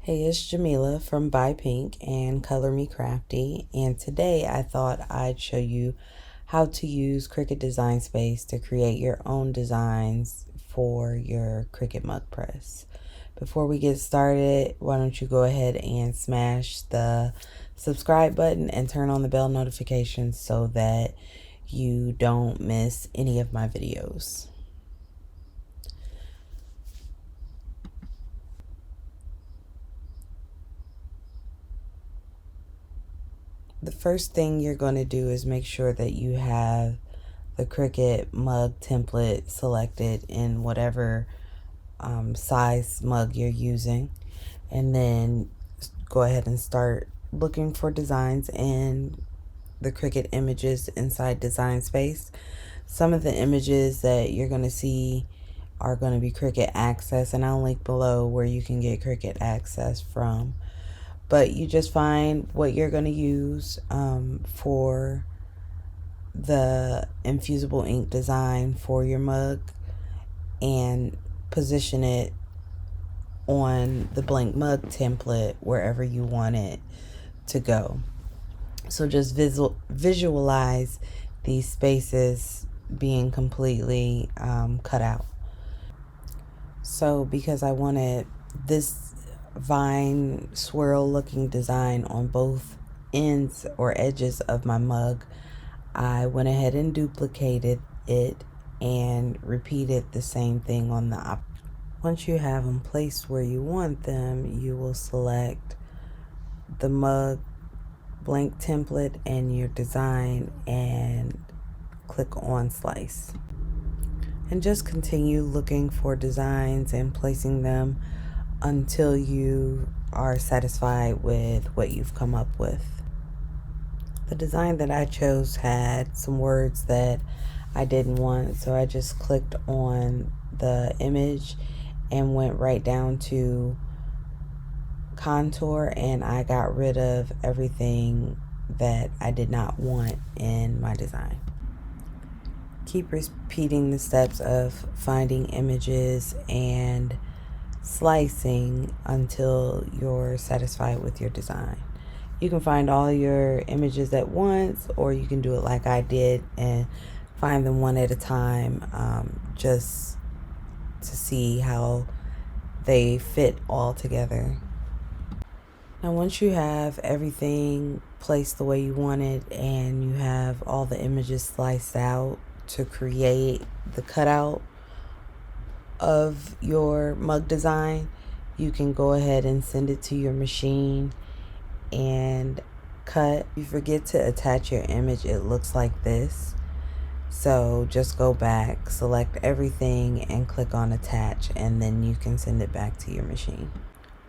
Hey, it's Jamila from Buy Pink and Color Me Crafty, and today I thought I'd show you how to use Cricut Design Space to create your own designs for your Cricut mug press. Before we get started, why don't you go ahead and smash the subscribe button and turn on the bell notifications so that you don't miss any of my videos. The first thing you're going to do is make sure that you have the Cricut mug template selected in whatever size mug you're using, and then go ahead and start looking for designs in the Cricut images inside Design Space. Some of the images that you're going to see are going to be Cricut Access, and I'll link below where you can get Cricut Access from. But you just find what you're going to use for the infusible ink design for your mug and position it on the blank mug template wherever you want it to go. So just visualize these spaces being completely cut out. So because I wanted this vine swirl looking design on both ends or edges of my mug, I went ahead and duplicated it and repeated the same thing on the opposite. Once you have them placed where you want them, you will select the mug blank template and your design and click on slice. And just continue looking for designs and placing them until you are satisfied with what you've come up with. The design that I chose had some words that I didn't want, so I just clicked on the image and went right down to contour, and I got rid of everything that I did not want in my design. Keep repeating the steps of finding images and slicing until you're satisfied with your design. You can find all your images at once, or you can do it like I did and find them one at a time, just to see how they fit all together. Now once you have everything placed the way you want it and you have all the images sliced out to create the cutout of your mug design, you can go ahead and send it to your machine and cut. If you forget to attach your image, it looks like this. So just go back, select everything and click on attach, and then you can send it back to your machine.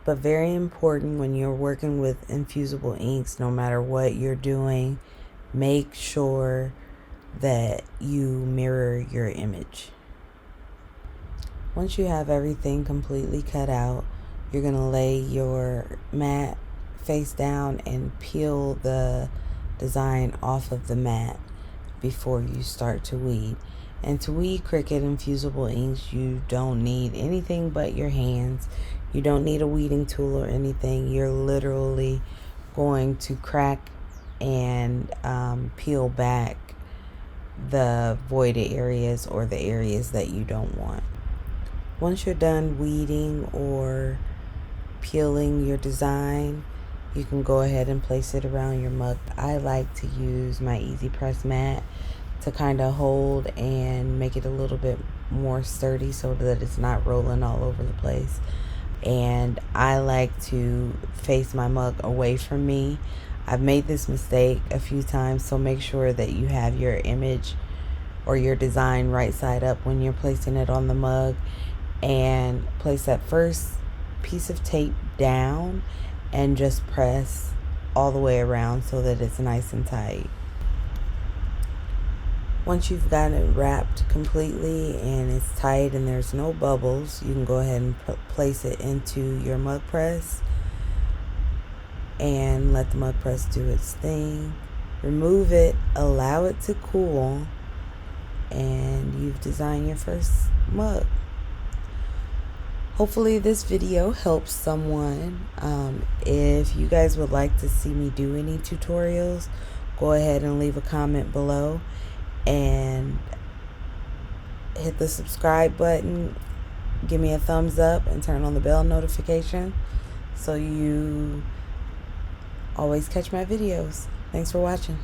But very important when you're working with infusible inks, no matter what you're doing, make sure that you mirror your image. Once you have everything completely cut out, you're going to lay your mat face down and peel the design off of the mat before you start to weed. And to weed Cricut infusible inks, you don't need anything but your hands. You don't need a weeding tool or anything. You're literally going to crack and peel back the voided areas or the areas that you don't want. Once you're done weeding or peeling your design, you can go ahead and place it around your mug. I like to use my Easy Press mat to kind of hold and make it a little bit more sturdy so that it's not rolling all over the place. And I like to face my mug away from me. I've made this mistake a few times, so make sure that you have your image or your design right side up when you're placing it on the mug, and place that first piece of tape down and just press all the way around so that it's nice and tight. Once you've got it wrapped completely and it's tight and there's no bubbles, you can go ahead and place it into your mug press and let the mug press do its thing. Remove it, allow it to cool, and you've designed your first mug. Hopefully this video helps someone. If you guys would like to see me do any tutorials, go ahead and leave a comment below and hit the subscribe button, give me a thumbs up, and turn on the bell notification so you always catch my videos. Thanks for watching.